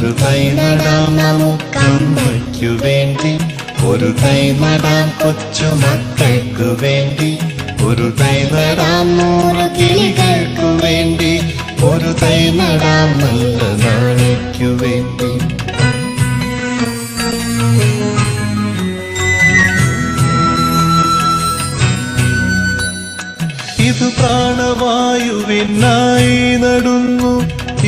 ഒരു തൈ നടാം നമുക്കമ്മയ്ക്കു വേണ്ടി, ഒരു തൈ നടാം കൊച്ചുമക്കൾക്കു വേണ്ടി, ഒരു തൈ നടാം 100 കിളികൾക്കു വേണ്ടി, ഒരു തൈ നടാം നല്ല നാളേക്കു വേണ്ടി. ഇത് പ്രാണവായുവിനായി നടുന്നു,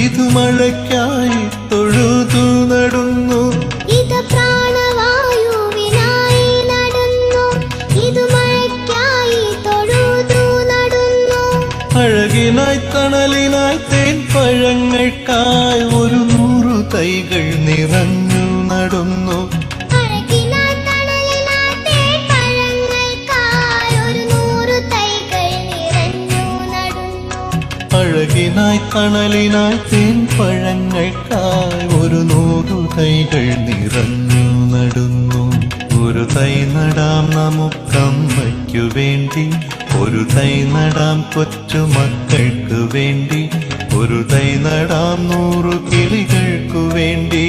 ഇത് മഴയ്ക്കായി തൊഴുതു നടുന്നു. ഇത് പ്രാണവായുവിനായി നടുന്നു, ഇത് മഴയ്ക്കായി തൊഴുതു നടുന്നു. അഴകിനായി തണലിനായി തേൻ പഴങ്ങൾക്കായി 100 തൈകൾ നിറഞ്ഞു നടുന്നു. അഴകിനായി തണലിനായി തേൻ പഴങ്ങൾക്കായി 100 തൈകൾ നിറഞ്ഞു നടുന്നു. ഒരു തൈ നടാം നമുക്കമ്മയ്ക്കു വേണ്ടി, ഒരു തൈ നടാം കൊച്ചുമക്കൾക്കു വേണ്ടി, ഒരു തൈ നടാം 100 കിളികൾക്കു വേണ്ടി,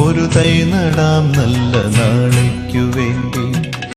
ഒരു തൈ നടാം നല്ല നാളേക്കു വേണ്ടി.